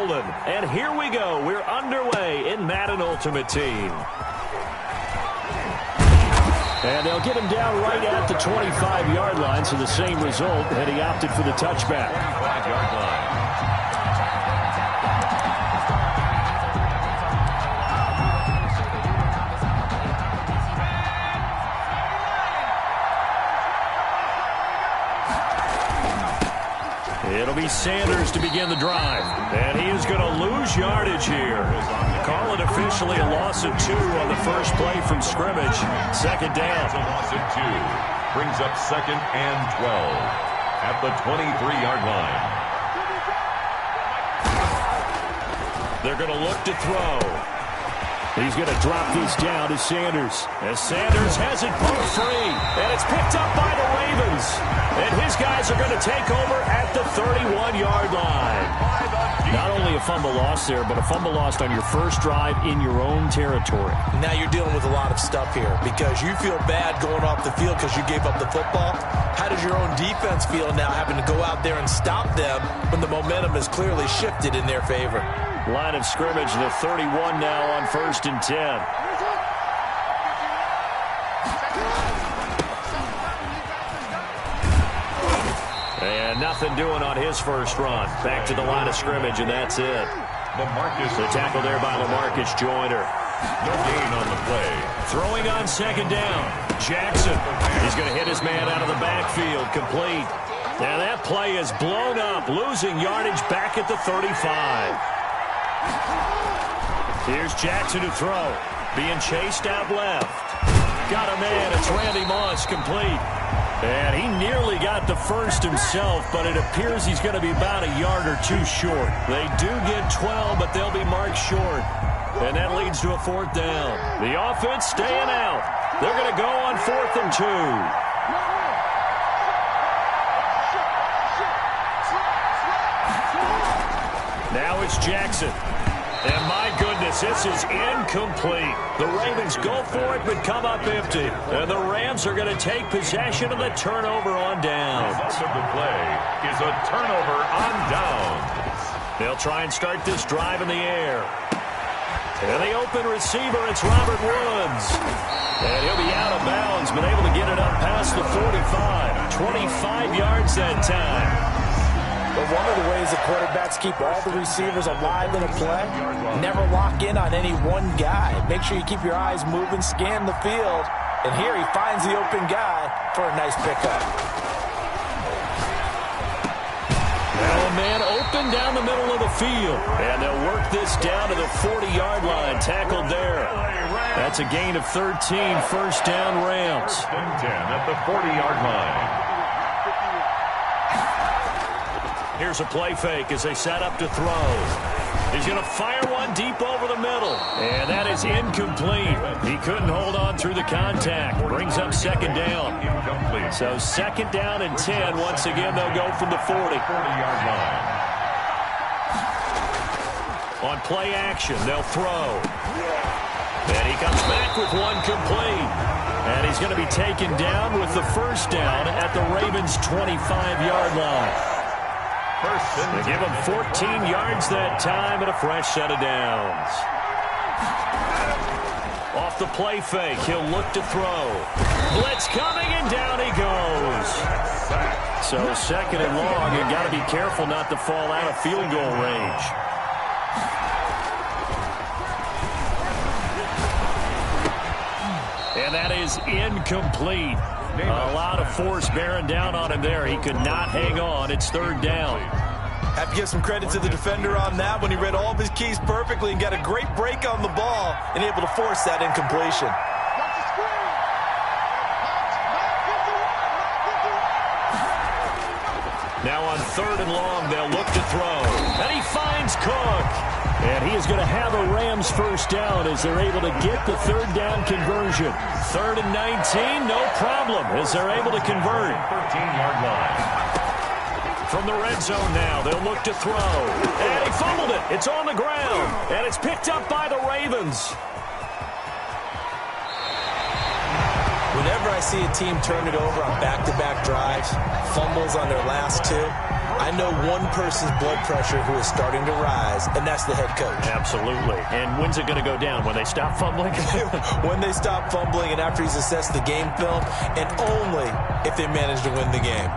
rolling. And here we go. We're underway in Madden Ultimate Team. And they'll get him down right at the 25-yard line, so the same result, and he opted for the touchback. 5-yard line. It'll be Sanders to begin the drive. And he is going to lose yardage here. Call it officially a loss of 2 on the first play from scrimmage. Second down. It's a loss of 2. Brings up 2nd and 12 at the 23-yard line. They're going to look to throw. He's going to drop this down to Sanders. As Sanders has it poked free. And it's picked up by the Ravens. And his guys are going to take over at the 31-yard line. Not only a fumble loss there, but a fumble lost on your first drive in your own territory. Now you're dealing with a lot of stuff here because you feel bad going off the field because you gave up the football. How does your own defense feel now having to go out there and stop them when the momentum has clearly shifted in their favor? Line of scrimmage, the 31 now on 1st and 10. And nothing doing on his first run. Back to the line of scrimmage, and that's it. The tackle there by LaMarcus Joyner. No gain on the play. Throwing on second down. Jackson. He's going to hit his man out of the backfield. Complete. Now that play is blown up. Losing yardage back at the 35. Here's Jackson to throw. Being chased out left. Got a man. It's Randy Moss, complete. And he nearly got the first himself, but it appears he's going to be about a yard or 2 short. They do get 12, but they'll be marked short. And that leads to a 4th down. The offense staying out. They're going to go on 4th and 2. Now it's Jackson. And my goodness, this is incomplete. The Ravens go for it, but come up empty. And the Rams are going to take possession of the turnover on downs. The result of the play is a turnover on downs. They'll try and start this drive in the air. And the open receiver, it's Robert Woods. And he'll be out of bounds, but able to get it up past the 45. 25 yards that time. But one of the ways that quarterbacks keep all the receivers alive in a play, never lock in on any one guy. Make sure you keep your eyes moving, scan the field. And here he finds the open guy for a nice pickup. Now a man open down the middle of the field. And they'll work this down to the 40-yard line. Tackled there. That's a gain of 13. First down, Rams. 1st and 10 at the 40-yard line. Here's a play fake as they set up to throw. He's going to fire one deep over the middle. And that is incomplete. He couldn't hold on through the contact. Brings up 2nd down. Incomplete. So 2nd down and 10. Once again, they'll go from the 40. 40-yard line. On play action, they'll throw. And he comes back with one complete. And he's going to be taken down with the first down at the Ravens' 25-yard line. They give him 14 yards that time and a fresh set of downs. Off the play fake, he'll look to throw. Blitz coming, and down he goes. So 2nd and long, you got to be careful not to fall out of field goal range. And that is incomplete. A lot of force bearing down on him there. He could not hang on. It's 3rd down. Have to give some credit to the defender on that when he read all of his keys perfectly and got a great break on the ball and able to force that incompletion. Now on 3rd and long, they'll look to throw. And he finds Cook. And he is going to have a Rams first down as they're able to get the 3rd down conversion. 3rd and 19, no problem as they're able to convert. 13-yard line. From the red zone now, they'll look to throw. And he fumbled it. It's on the ground. And it's picked up by the Ravens. Whenever I see a team turn it over on back-to-back drives, fumbles on their last 2, I know one person's blood pressure who is starting to rise, and that's the head coach. Absolutely. And when's it going to go down? When they stop fumbling? When they stop fumbling and after he's assessed the game film, and only if they manage to win the game.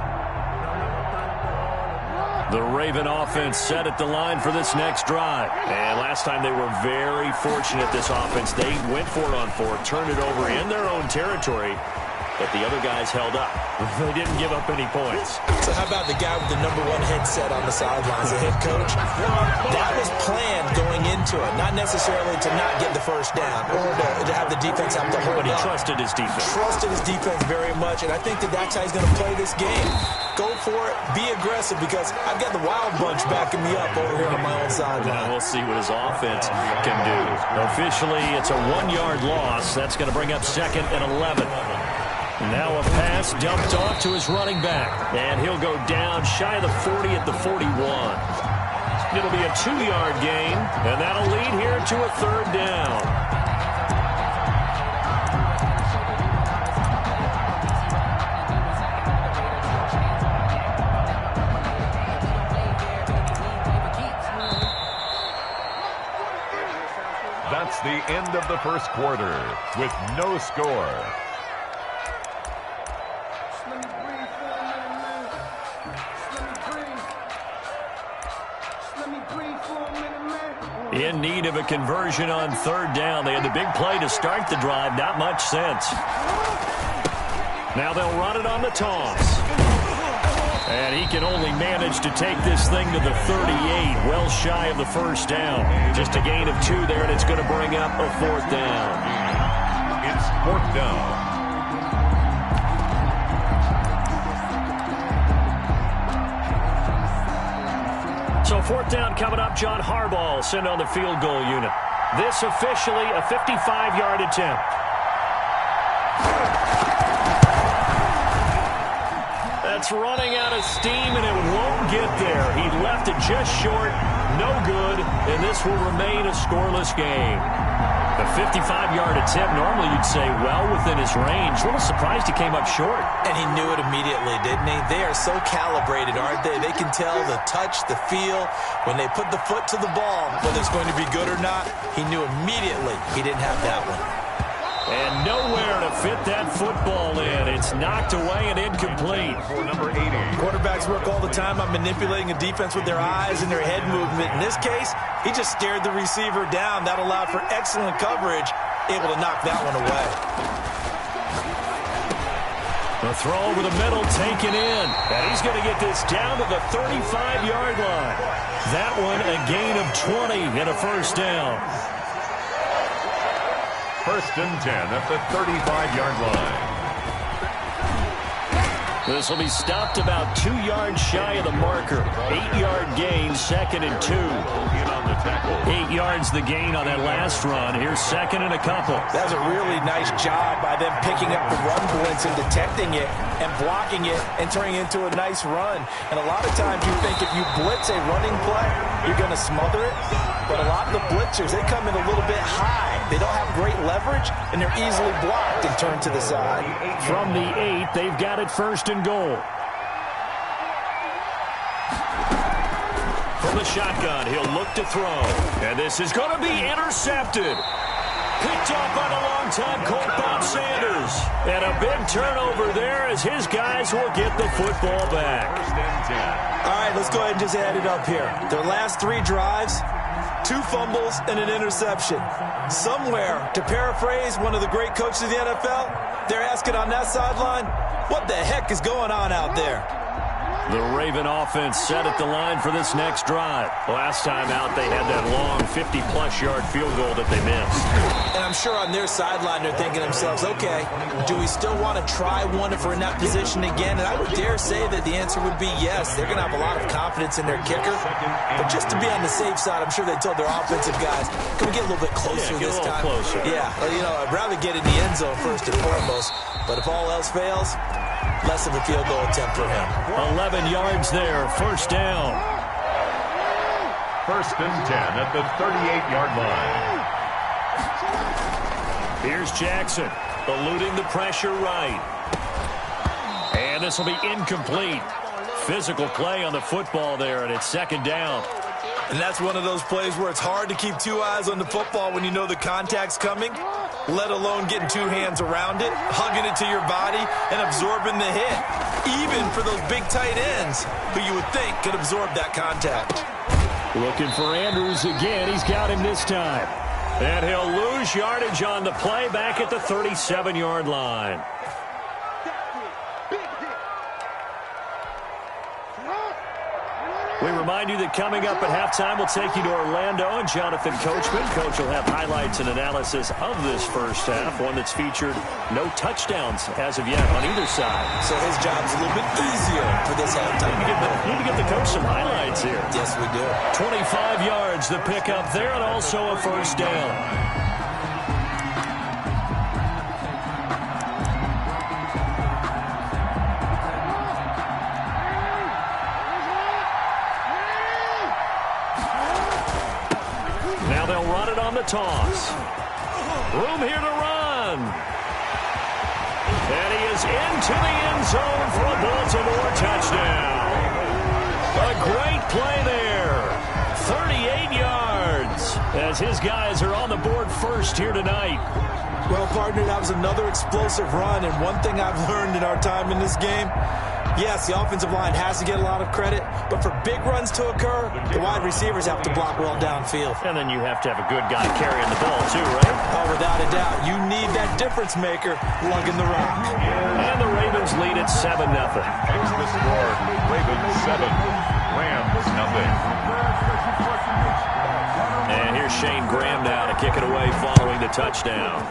The Raven offense set at the line for this next drive. And last time they were very fortunate, this offense. They went for it on fourth, turned it over in their own territory, but the other guys held up. They didn't give up any points. So how about the guy with the #1 headset on the sidelines, the head coach? That was planned going into it, not necessarily to not get the first down or to have the defense have to hold But he up. trusted his defense. Trusted his defense very much, and I think that that's how he's going to play this game. Go for it, be aggressive, because I've got the wild bunch backing me up over here on my own sideline. Now we'll see what his offense can do. Officially, it's a 1-yard loss. That's going to bring up 2nd and 11. Now a pass dumped off to his running back. And he'll go down shy of the 40 at the 41. It'll be a 2-yard gain, and that'll lead here to a 3rd down. That's the end of the first quarter with no score. In need of a conversion on 3rd down. They had the big play to start the drive. Not much sense. Now they'll run it on the toss. And he can only manage to take this thing to the 38, well shy of the 1st down. Just a gain of 2 there, and it's going to bring up a 4th down. It's 4th down. So 4th down coming up. John Harbaugh sent on the field goal unit. This officially a 55-yard attempt. That's running out of steam, and it won't get there. He left it just short, no good, and this will remain a scoreless game. The 55-yard attempt, normally you'd say well within his range. A little surprised he came up short. And he knew it immediately, didn't he? They are so calibrated, aren't they? They can tell the touch, the feel. When they put the foot to the ball, whether it's going to be good or not, he knew immediately he didn't have that one. And nowhere to fit that football in. It's knocked away and incomplete. For number 80. Quarterbacks work all the time on manipulating a defense with their eyes and their head movement. In this case, he just stared the receiver down. That allowed for excellent coverage, able to knock that one away. The throw over the middle taken in. And he's going to get this down to the 35-yard line. That one a gain of 20 and a 1st down. 1st and 10 at the 35-yard line. This will be stopped about 2 yards shy of the marker. 8-yard gain, 2nd and 2. In on the tackle. 8 yards the gain on that last run. Here's 2nd and a couple. That was a really nice job by them picking up the run blitz and detecting it and blocking it and turning it into a nice run. And a lot of times you think if you blitz a running play, you're going to smother it. But a lot of the blitzers, they come in a little bit high. They don't have great leverage, and they're easily blocked and turned to the side. From the 8, they've got it 1st and goal. From the shotgun, he'll look to throw. And this is going to be intercepted. Picked up by the longtime Colt Bob Sanders. And a big turnover there as his guys will get the football back. 1st and 10. All right, let's go ahead and just add it up here. Their last 3 drives, 2 fumbles and an interception. Somewhere, to paraphrase one of the great coaches of the NFL, they're asking on that sideline, what the heck is going on out there? The Raven offense set at the line for this next drive. Last time out, they had that long 50-plus yard field goal that they missed. And I'm sure on their sideline, they're thinking to themselves, okay, do we still want to try one if we're in that position again? And I would dare say that the answer would be yes. They're going to have a lot of confidence in their kicker. But just to be on the safe side, I'm sure they told their offensive guys, can we get a little bit closer this time? Closer. Yeah, well, you know, I'd rather get in the end zone first and foremost. But if all else fails, less of a field goal attempt for him. 11 yards there, 1st down. 1st and 10 at the 38-yard line. Here's Jackson, eluding the pressure right. And this will be incomplete. physical play on the football there, and it's second down. And that's one of those plays where it's hard to keep two eyes on the football when you know the contact's coming, let alone getting two hands around it, hugging it to your body, and absorbing the hit. Even for those big tight ends who you would think could absorb that contact. Looking for Andrews again. He's got him this time. And he'll lose yardage on the play back at the 37-yard line. We remind you that coming up at halftime, we'll take you to Orlando and Jonathan Coachman. Coach will have highlights and analysis of this first half, one that's featured no touchdowns as of yet on either side. So his job's a little bit easier for this halftime. Need to get the coach some highlights here. Yes, we do. 25 yards, the pickup there, and also a first down. Toss. Room here to run. And he is into the end zone for a Baltimore touchdown. A great play there. 38 yards as his guys are on the board first here tonight. Well, partner, that was another explosive run, and one thing I've learned in our time in this game, yes, the offensive line has to get a lot of credit, but for big runs to occur, the wide receivers have to block well downfield. And then you have to have a good guy carrying the ball too, right? Oh, without a doubt. You need that difference maker lugging the rock. And the Ravens lead at 7-0. Here's the score. Ravens 7, Rams nothing. And here's Shane Graham now to kick it away following the touchdown.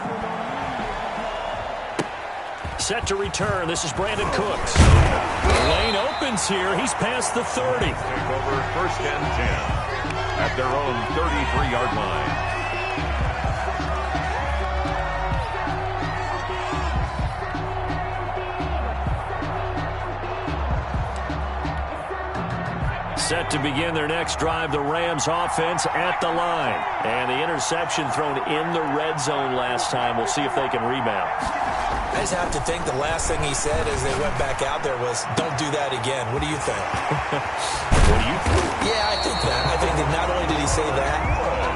Set to return. This is Brandon Cooks. The lane opens here. He's past the 30. Take over first and 10 at their own 33-yard line. Set to begin their next drive, the Rams offense at the line. And the interception thrown in the red zone last time. We'll see if they can rebound. I just have to think the last thing he said as they went back out there was, don't do that again. What do you think? What do you think? Yeah, I think that. I think that not only did he say that,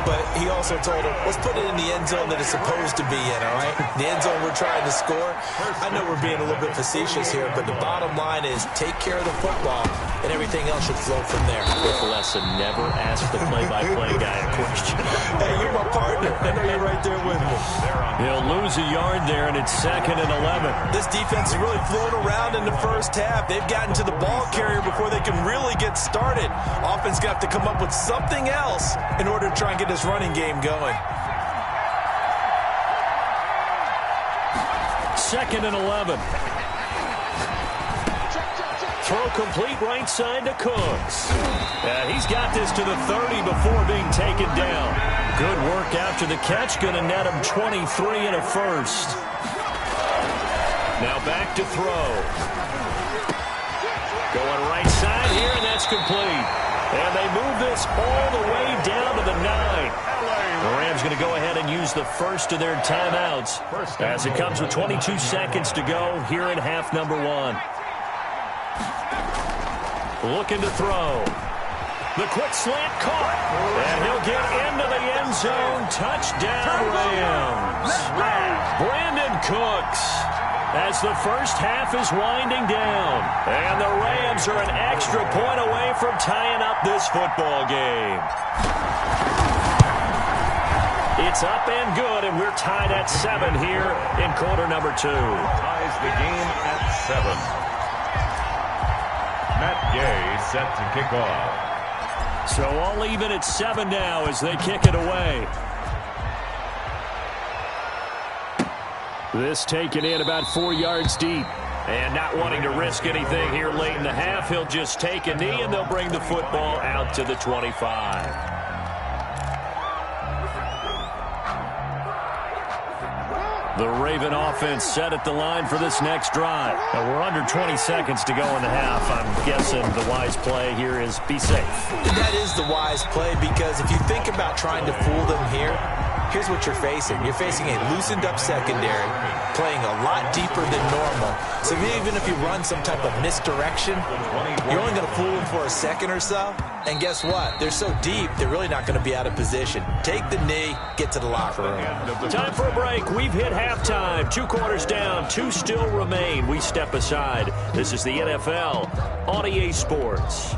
but he also told him, let's put it in the end zone that it's supposed to be in, all right? The end zone we're trying to score. I know we're being a little bit facetious here, but the bottom line is take care of the football, and everything else should flow from there. Quick lesson, never ask the play-by-play guy a question. Hey, you're my partner. I know you're right there with me. He'll lose a yard there, and it's 2nd and 11. This defense is really flown around in the first half. They've gotten to the ball carrier before they can really get started. Offense got to come up with something else in order to try and get this running game going. 2nd and 11. Throw complete right side to Cooks. And he's got this to the 30 before being taken down. Good work after the catch. Going to net him 23 and a first. Now back to throw. Going right side here, and that's complete. And they move this all the way down to the 9. The Rams going to go ahead and use the first of their timeouts as it comes with 22 seconds to go here in half number 1. Looking to throw. The quick slant caught. And he'll get into the end zone. Touchdown, Rams. Brandon Cooks as the first half is winding down. And the Rams are an extra point away from tying up this football game. It's up and good, and we're tied at 7 here in quarter number 2. Ties the game at 7. Matt Gay set to kick off. So all even at 7 now as they kick it away. This taken in about 4 yards deep. And not wanting to risk anything here late in the half, he'll just take a knee, and they'll bring the football out to the 25. The Raven offense set at the line for this next drive. Now we're under 20 seconds to go in the half. I'm guessing the wise play here is be safe. That is the wise play, because if you think about trying to fool them here, here's what you're facing. You're facing a loosened-up secondary, playing a lot deeper than normal. So even if you run some type of misdirection, you're only going to fool them for a second or so. And guess what? They're so deep, they're really not going to be out of position. Take the knee, get to the locker room. Time for a break. We've hit halftime. 2 quarters down, 2 still remain. We step aside. This is the NFL on EA Sports.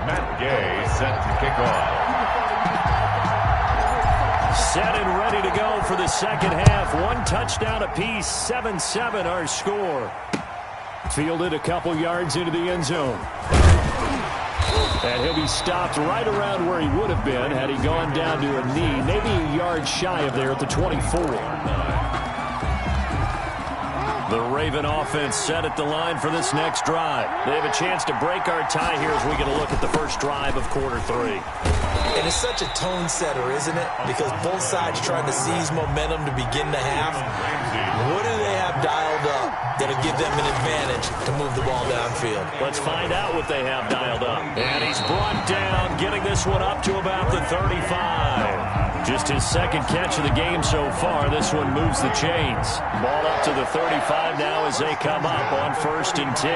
Matt Gay set to kick off. Set and ready to go for the second half. 1 touchdown apiece, 7-7 our score. Fielded a couple yards into the end zone. And he'll be stopped right around where he would have been had he gone down to a knee, maybe a yard shy of there at the 24. The Raven offense set at the line for this next drive. They have a chance to break our tie here as we get a look at the first drive of quarter 3. And it's such a tone setter, isn't it? Because both sides trying to seize momentum to begin the half. What do they have dialed up that'll give them an advantage to move the ball downfield? Let's find out what they have dialed up. And he's brought down, getting this one up to about the 35. Just his second catch of the game so far. This one moves the chains. Ball up to the 35 now as they come up on 1st and 10.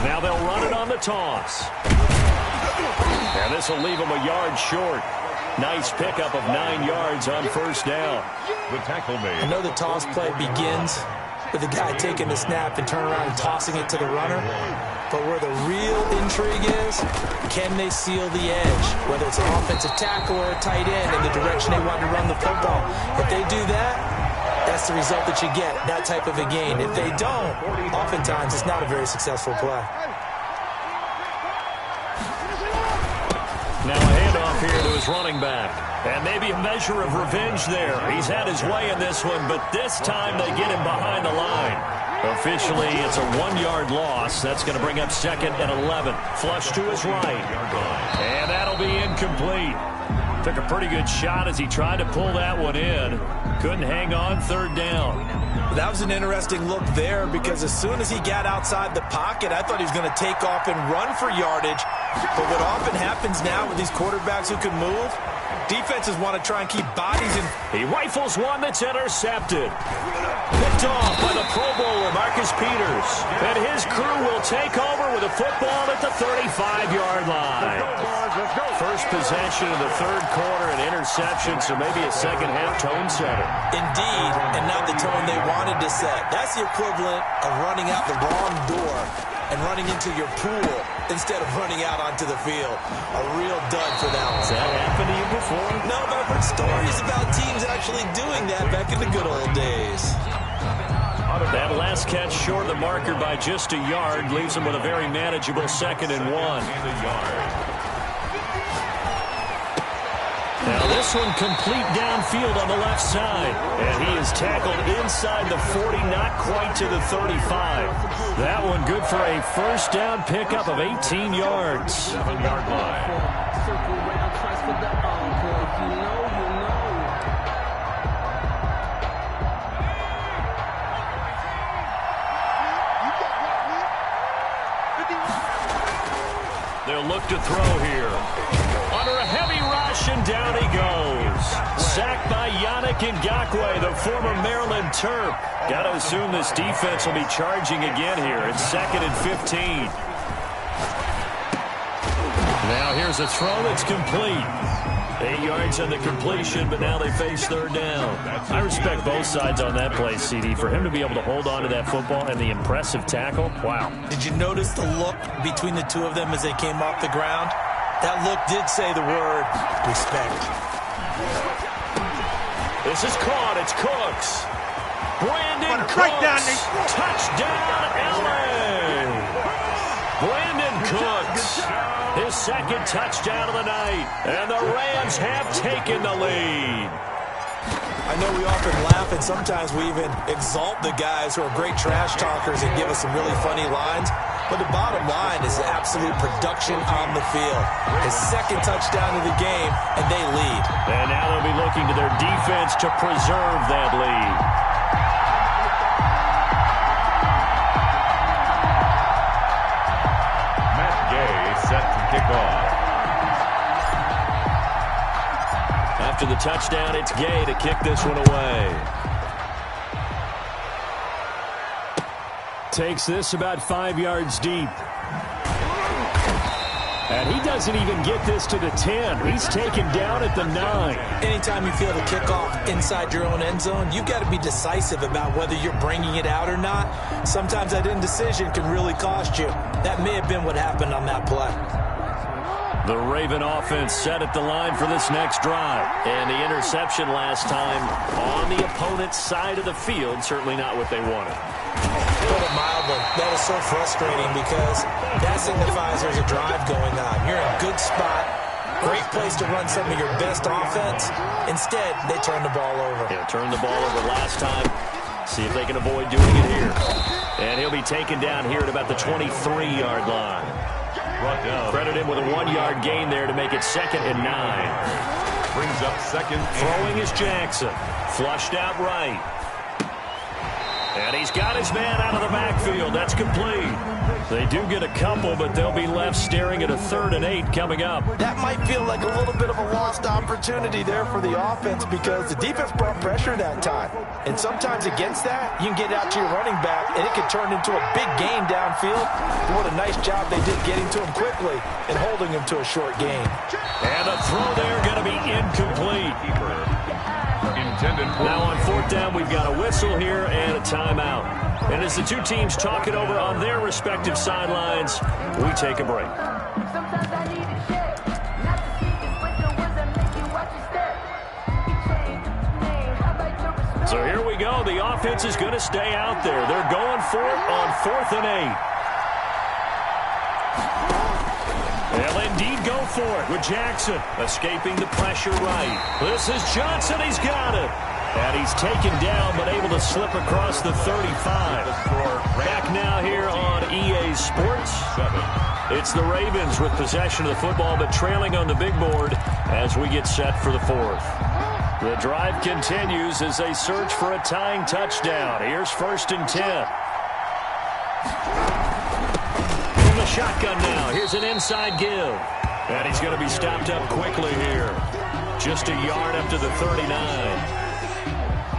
Now they'll run it on the toss. And this will leave him a yard short. Nice pickup of 9 yards on 1st down. The tackle made. I know the toss play begins with the guy taking the snap and turning around and tossing it to the runner. But where the real intrigue is, can they seal the edge? Whether it's an offensive tackle or a tight end in the direction they want to run the football. If they do that, that's the result that you get, that type of a gain. If they don't, oftentimes it's not a very successful play. Now a handoff here to his running back. And maybe a measure of revenge there. He's had his way in this one, but this time they get him behind the line. Officially, it's a 1-yard loss. That's going to bring up 2nd and 11. Flush to his right. And that'll be incomplete. Took a pretty good shot as he tried to pull that one in. Couldn't hang on 3rd down. That was an interesting look there because as soon as he got outside the pocket, I thought he was going to take off and run for yardage. But what often happens now with these quarterbacks who can move, defenses want to try and keep bodies in. He rifles one that's intercepted. Picked off by the Pro Bowler, Marcus Peters. And his crew will take over with a football at the 35-yard line. First possession of the 3rd quarter, an interception, so maybe a second-half tone setter. Indeed, and not the tone they wanted to set. That's the equivalent of running out the wrong door and running into your pool instead of running out onto the field. A real dud for that one. Has that happened to you before? No, but I've heard stories about teams actually doing that back in the good old days. That last catch short of the marker by just a yard leaves him with a very manageable 2nd and 1. Now this one complete downfield on the left side. And he is tackled inside the 40, not quite to the 35. That one good for a 1st down pickup of 18 yards. 7-yard line. They'll look to throw here. Under a heavy rush, and down he goes. Sacked by Yannick Ngakoue, the former Maryland Terp. Got to assume this defense will be charging again here. It's 2nd and 15. Now here's a throw that's complete. 8 yards on the completion, but now they face 3rd down. I respect both sides on that play, CD. For him to be able to hold on to that football and the impressive tackle, wow. Did you notice the look between the two of them as they came off the ground? That look did say the word respect. This is caught. It's Cooks. Brandon Cooks. Touchdown, LA. Brandon Cooks. His 2nd touchdown of the night. And the Rams have taken the lead. I know we often laugh and sometimes we even exalt the guys who are great trash talkers and give us some really funny lines. But the bottom line is absolute production on the field. His 2nd touchdown of the game, and they lead. And now they'll be looking to their defense to preserve that lead. Set to kick off. After the touchdown, it's Gay to kick this one away. Takes this about 5 yards deep. And he doesn't even get this to the 10. He's taken down at the 9. Anytime you feel the kickoff inside your own end zone, you've got to be decisive about whether you're bringing it out or not. Sometimes that indecision can really cost you. That may have been what happened on that play. The Raven offense set at the line for this next drive. And the interception last time on the opponent's side of the field, certainly not what they wanted. Put it mildly, that is so frustrating because that signifies there's a drive going on. You're in a good spot, great place to run some of your best offense. Instead, they turn the ball over. Yeah, turned the ball over last time. See if they can avoid doing it here. And he'll be taken down here at about the 23-yard line. Credit him with a 1-yard gain there to make it 2nd and 9. Brings up 2nd. Throwing is Jackson. Flushed out right. And he's got his man out of the backfield. That's complete. They do get a couple, but they'll be left staring at a 3rd and 8 coming up. That might feel like a little bit of a lost opportunity there for the offense because the defense brought pressure that time. And sometimes against that, you can get out to your running back, and it can turn into a big gain downfield. But what a nice job they did getting to him quickly and holding him to a short gain. And a throw there going to be incomplete. Now on 4th down, we've got a whistle here and a timeout. And as the two teams talk it over on their respective sidelines, we take a break. So here we go. The offense is going to stay out there. They're going for it on 4th and 8. They'll indeed go for it with Jackson escaping the pressure right. This is Johnson. He's got it. And he's taken down but able to slip across the 35. Back now here on EA Sports. It's the Ravens with possession of the football but trailing on the big board as we get set for the 4th. The drive continues as they search for a tying touchdown. Here's 1st and 10. From the shotgun now. Here's an inside give. And he's going to be stopped up quickly here. Just a yard up to the 39.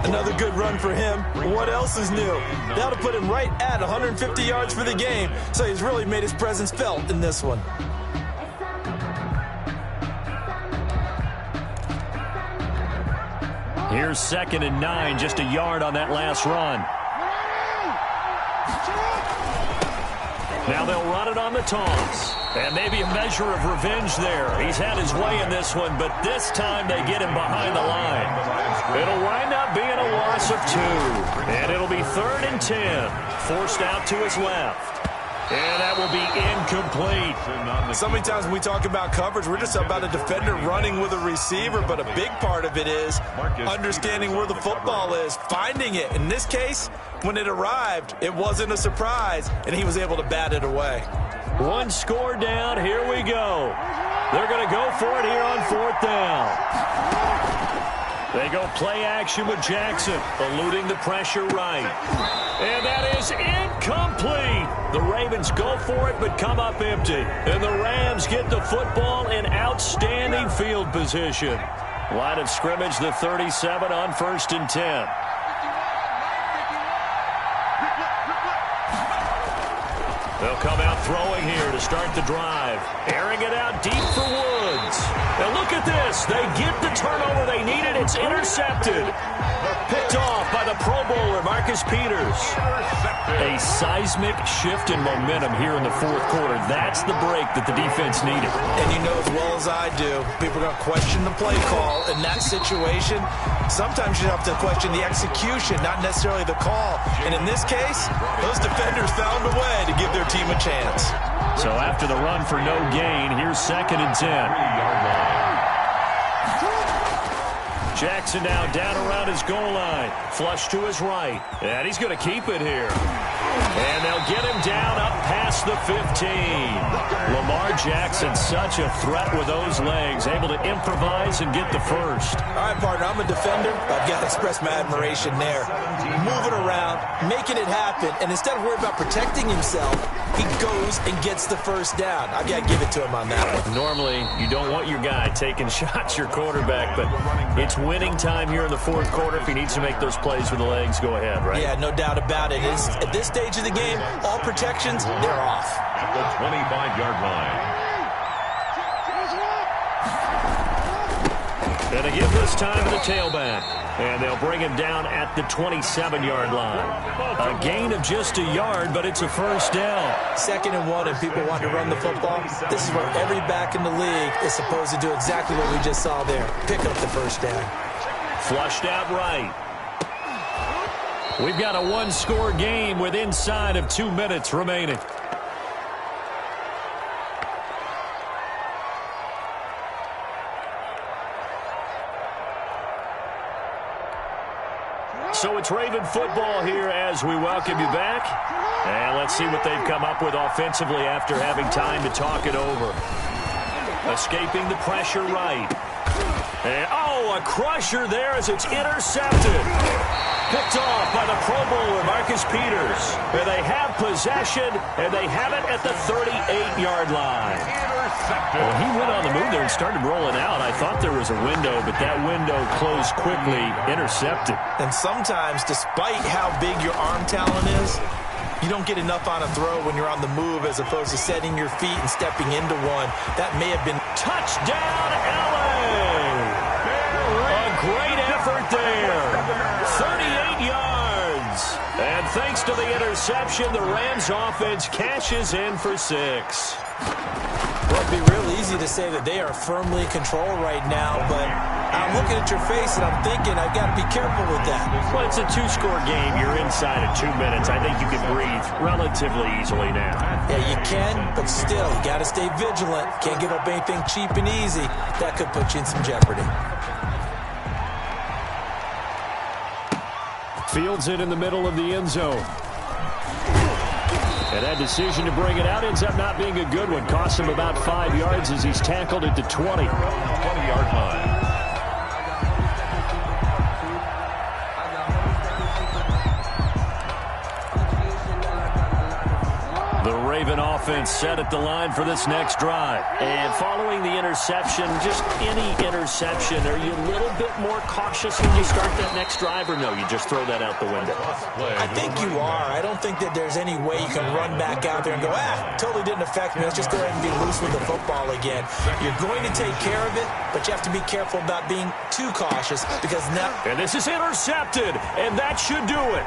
Another good run for him. What else is new? That'll put him right at 150 yards for the game. So he's really made his presence felt in this one. Here's 2nd and 9, just a yard on that last run. Now they'll run it on the toss. And maybe a measure of revenge there. He's had his way in this one, but this time they get him behind the line. It'll wind up being a loss of 2. And it'll be 3rd and 10. Forced out to his left. And that will be incomplete. So many times when we talk about coverage, we're just about a defender running with a receiver, but a big part of it is understanding where the football is, finding it. In this case, when it arrived, it wasn't a surprise, and he was able to bat it away. One score down. Here we go. They're going to go for it here on 4th down. They go play action with Jackson, eluding the pressure right. And that is incomplete. The Ravens go for it but come up empty. And the Rams get the football in outstanding field position. Line of scrimmage, the 37 on 1st and 10. They'll come out throwing here to start the drive. Airing it out deep for Woods. Now look at this. They get the turnover they needed. It's intercepted. Picked off by the Pro Bowler, Marcus Peters. A seismic shift in momentum here in the 4th quarter. That's the break that the defense needed. And you know as well as I do, people are going to question the play call in that situation. Sometimes you have to question the execution, not necessarily the call. And in this case, those defenders found a way to give their team a chance. So after the run for no gain, here's 2nd and 10. Jackson now down around his goal line. Flush to his right. And he's going to keep it here. And they'll get him down up past the 15. Lamar Jackson, such a threat with those legs, able to improvise and get the first. All right, partner, I'm a defender. I've got to express my admiration there. Moving around, making it happen, and instead of worrying about protecting himself, he goes and gets the first down. I've got to give it to him on that one. Normally, you don't want your guy taking shots, your quarterback, but it's winning time here in the fourth quarter. If he needs to make those plays with the legs, go ahead, right? Yeah, no doubt about it. At this stage of the game, all protections, they're off. At the 25-yard line. And they give this time to the tailback. And they'll bring him down at the 27-yard line. A gain of just a yard, but it's a first down. 2nd and 1, and people want to run the football. This is where every back in the league is supposed to do exactly what we just saw there. Pick up the first down. Flushed out right. We've got a one-score game with inside of 2 minutes remaining. So it's Raven football here as we welcome you back. And let's see what they've come up with offensively after having time to talk it over. Escaping the pressure right. And, a crusher there as it's intercepted. Picked off by the Pro Bowler, Marcus Peters. And they have possession, and they have it at the 38-yard line. Well, he went on the move there and started rolling out. I thought there was a window, but that window closed quickly, intercepted. And sometimes, despite how big your arm talent is, you don't get enough on a throw when you're on the move as opposed to setting your feet and stepping into one. That may have been touchdown, LA! A great effort there. 38 yards. And thanks to the interception, the Rams offense cashes in for 6. Well, it'd be real easy to say that they are firmly in control right now, but I'm looking at your face and I'm thinking I've got to be careful with that. Well, it's a 2-score game. You're inside of 2 minutes. I think you can breathe relatively easily now. Yeah, you can, but still, you got to stay vigilant. Can't give up anything cheap and easy. That could put you in some jeopardy. Fields it in the middle of the end zone. And that decision to bring it out ends up not being a good one. Costs him about 5 yards as he's tackled at the 20. 20-yard line. The Raven offense set at the line for this next drive. And following the interception, just any interception, are you a little bit more cautious when you start that next drive, or no, you just throw that out the window? I think you are. I don't think that there's any way you can run back out there and go, totally didn't affect me. Let's just go ahead and be loose with the football again. You're going to take care of it, but you have to be careful about being too cautious because now... And this is intercepted, and that should do it.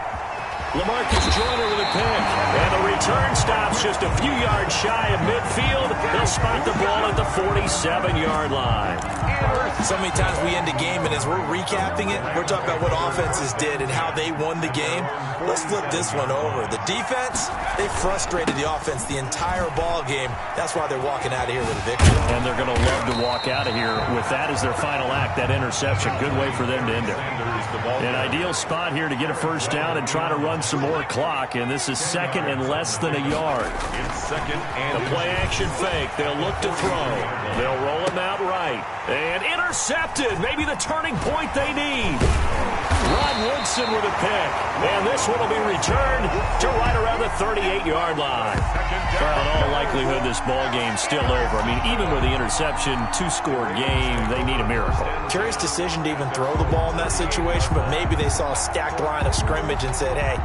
LaMarcus Joyner with a pick, and the return stops just a few yards shy of midfield. They'll spot the ball at the 47-yard line. So many times we end a game, and as we're recapping it, we're talking about what offenses did and how they won the game. Let's flip this one over. The defense, they frustrated the offense the entire ball game. That's why they're walking out of here with a victory. And they're going to love to walk out of here with that as their final act, that interception. Good way for them to end it. An ideal spot here to get a first down and try to run some more clock, and this is 2nd and less than a yard. The play action fake. They'll look to throw. They'll roll him out right. And intercepted. Maybe the turning point they need. Rod Woodson with a pick. And this one will be returned to right around the 38-yard line. Well, in all likelihood, this ball game's still over. I mean, even with the interception, 2-score game, they need a miracle. Curious decision to even throw the ball in that situation, but maybe they saw a stacked line of scrimmage and said, hey,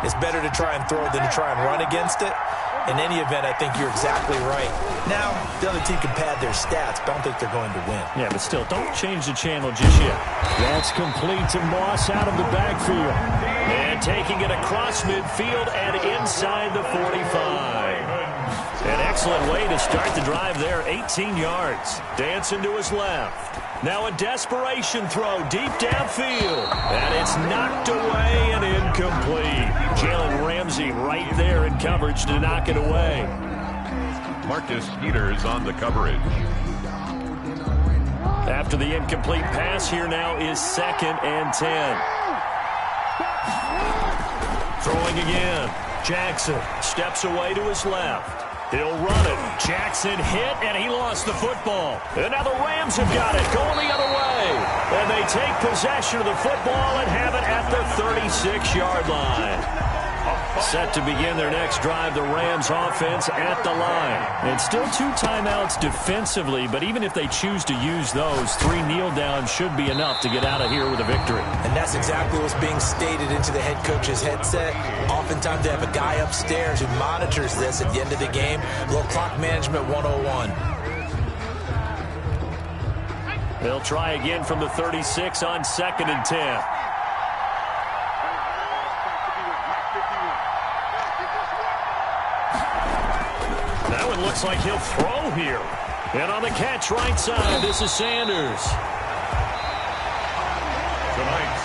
it's better to try and throw than to try and run against it. In any event, I think you're exactly right. Now, the other team can pad their stats, but I don't think they're going to win. Yeah, but still, don't change the channel just yet. That's complete to Moss out of the backfield. And taking it across midfield and inside the 45. An excellent way to start the drive there, 18 yards. Dancing to his left. Now a desperation throw deep downfield. And it's knocked away and incomplete. Jalen Ramsey right there in coverage to knock it away. Marcus Peters on the coverage. After the incomplete pass, here now is 2nd and 10. Throwing again. Jackson steps away to his left. He'll run it. Jackson hit, and he lost the football. And now the Rams have got it, going the other way. And they take possession of the football and have it at the 36-yard line. Set to begin their next drive, the Rams offense at the line. And still 2 timeouts defensively, but even if they choose to use those, 3 kneel downs should be enough to get out of here with a victory. And that's exactly what's being stated into the head coach's headset. Oftentimes they have a guy upstairs who monitors this at the end of the game. A little clock management 101. They'll try again from the 36 on 2nd and 10. That one looks like he'll throw here. And on the catch right side, this is Sanders. Tonight,